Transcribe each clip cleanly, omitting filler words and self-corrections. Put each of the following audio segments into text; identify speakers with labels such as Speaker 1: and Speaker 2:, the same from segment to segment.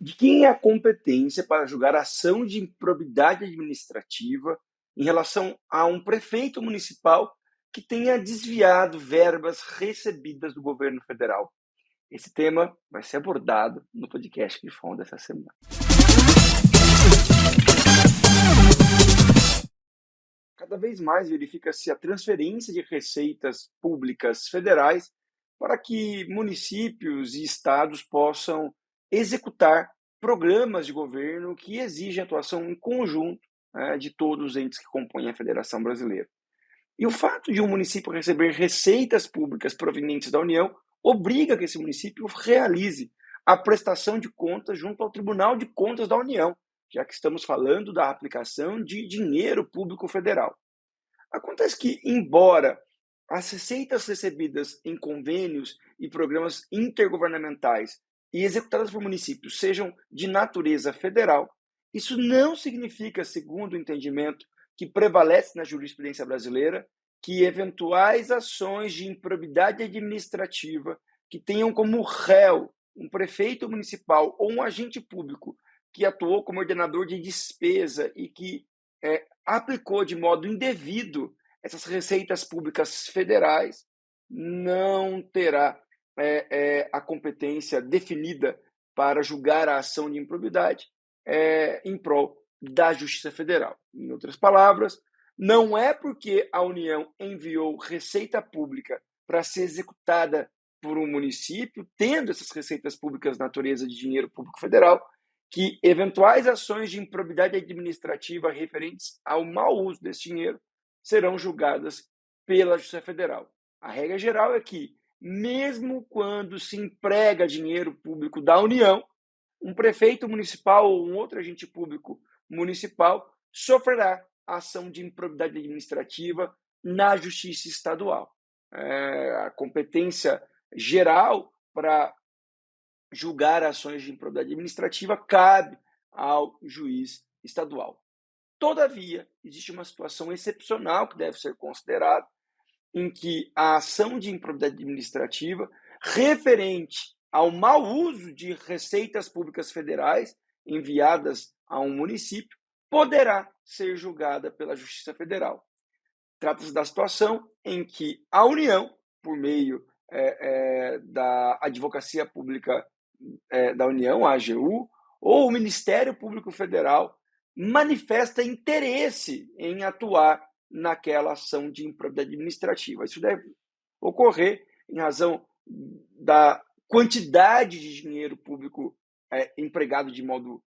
Speaker 1: De quem é a competência para julgar a ação de improbidade administrativa em relação a um prefeito municipal que tenha desviado verbas recebidas do governo federal? Esse tema vai ser abordado no podcast Grifão dessa semana. Cada vez mais verifica-se a transferência de receitas públicas federais para que municípios e estados possam executar programas de governo que exigem atuação em conjunto, de todos os entes que compõem a Federação Brasileira. E o fato de um município receber receitas públicas provenientes da União obriga que esse município realize a prestação de contas junto ao Tribunal de Contas da União, já que estamos falando da aplicação de dinheiro público federal. Acontece que, embora as receitas recebidas em convênios e programas intergovernamentais e executadas por municípios sejam de natureza federal, isso não significa, segundo o entendimento que prevalece na jurisprudência brasileira, que eventuais ações de improbidade administrativa que tenham como réu um prefeito municipal ou um agente público que atuou como ordenador de despesa e que aplicou de modo indevido essas receitas públicas federais, não terá a competência definida para julgar a ação de improbidade em prol da Justiça Federal. Em outras palavras, não é porque a União enviou receita pública para ser executada por um município, tendo essas receitas públicas natureza de dinheiro público federal, que eventuais ações de improbidade administrativa referentes ao mau uso desse dinheiro serão julgadas pela Justiça Federal. A regra geral é que, mesmo quando se emprega dinheiro público da União, um prefeito municipal ou um outro agente público municipal sofrerá ação de improbidade administrativa na Justiça Estadual. A competência geral para julgar ações de improbidade administrativa cabe ao juiz estadual. Todavia, existe uma situação excepcional que deve ser considerada, em que a ação de improbidade administrativa referente ao mau uso de receitas públicas federais enviadas a um município poderá ser julgada pela Justiça Federal. Trata-se da situação em que a União, por meio da Advocacia Pública da União, a AGU, ou o Ministério Público Federal, manifesta interesse em atuar naquela ação de improbidade administrativa. Isso deve ocorrer em razão da quantidade de dinheiro público empregado de modo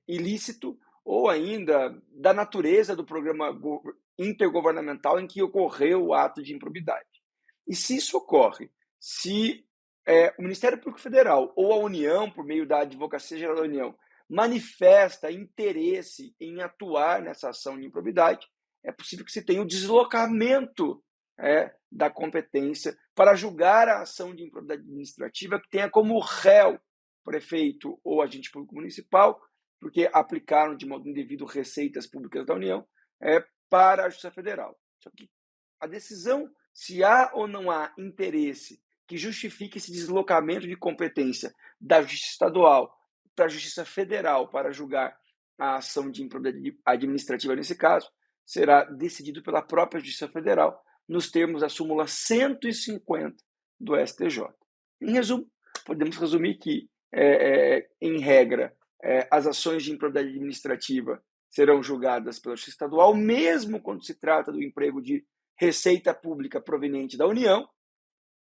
Speaker 1: ilícito, ou ainda da natureza do programa intergovernamental em que ocorreu o ato de improbidade. E se isso ocorre, se o Ministério Público Federal ou a União, por meio da Advocacia Geral da União, manifesta interesse em atuar nessa ação de improbidade, é possível que se tenha o deslocamento da competência para julgar a ação de improbidade administrativa que tenha como réu prefeito ou agente público municipal, porque aplicaram de modo indevido receitas públicas da União, para a Justiça Federal. Só que a decisão se há ou não há interesse que justifique esse deslocamento de competência da Justiça Estadual para a Justiça Federal para julgar a ação de improbidade administrativa nesse caso, será decidido pela própria Justiça Federal nos termos da súmula 150 do STJ. Em resumo, podemos resumir que, em regra, as ações de improbidade administrativa serão julgadas pela Justiça Estadual, mesmo quando se trata do emprego de receita pública proveniente da União,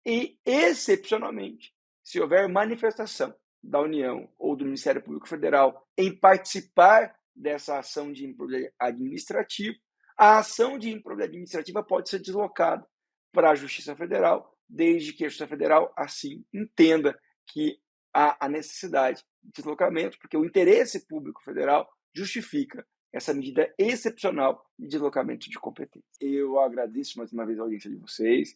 Speaker 1: e, excepcionalmente, se houver manifestação da União ou do Ministério Público Federal em participar dessa ação de improbidade administrativa, a ação de improbidade administrativa pode ser deslocada para a Justiça Federal, desde que a Justiça Federal assim entenda que há a necessidade de deslocamento, porque o interesse público federal justifica essa medida excepcional de deslocamento de competência. Eu agradeço mais uma vez a audiência de vocês.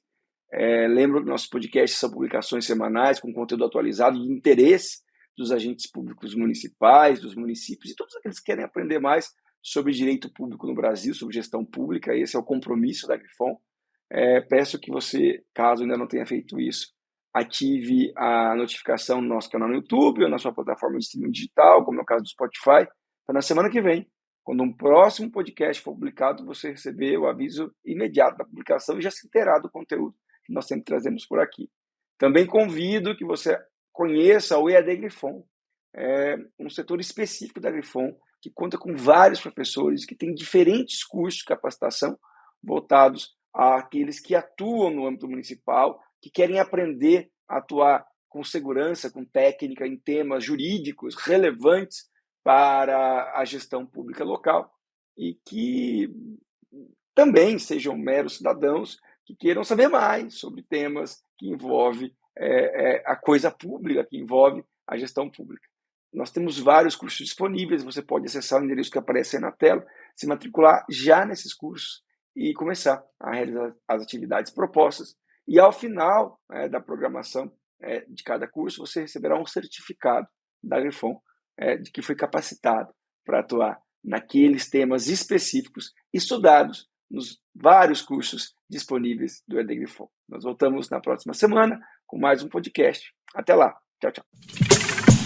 Speaker 1: Lembro que nossos podcasts são publicações semanais com conteúdo atualizado de interesse dos agentes públicos municipais, dos municípios e todos aqueles que querem aprender mais sobre direito público no Brasil, sobre gestão pública. Esse é o compromisso da Grifon. Peço que você, caso ainda não tenha feito isso, ative a notificação no nosso canal no YouTube ou na sua plataforma de streaming digital, como é o caso do Spotify, para na semana que vem, quando um próximo podcast for publicado, você receber o aviso imediato da publicação e já se inteirar do conteúdo que nós sempre trazemos por aqui. Também convido que você conheça o EAD Grifon, um setor específico da Grifon, que conta com vários professores, que tem diferentes cursos de capacitação voltados àqueles que atuam no âmbito municipal, que querem aprender a atuar com segurança, com técnica em temas jurídicos relevantes para a gestão pública local e que também sejam meros cidadãos que queiram saber mais sobre temas que envolvem a coisa pública, que envolve a gestão pública. Nós temos vários cursos disponíveis, você pode acessar o endereço que aparece aí na tela, se matricular já nesses cursos e começar a realizar as atividades propostas. E ao final da programação de cada curso, você receberá um certificado da Grifon de que foi capacitado para atuar naqueles temas específicos estudados nos vários cursos disponíveis do EAD Grifon. Nós voltamos na próxima semana com mais um podcast. Até lá. Tchau, tchau.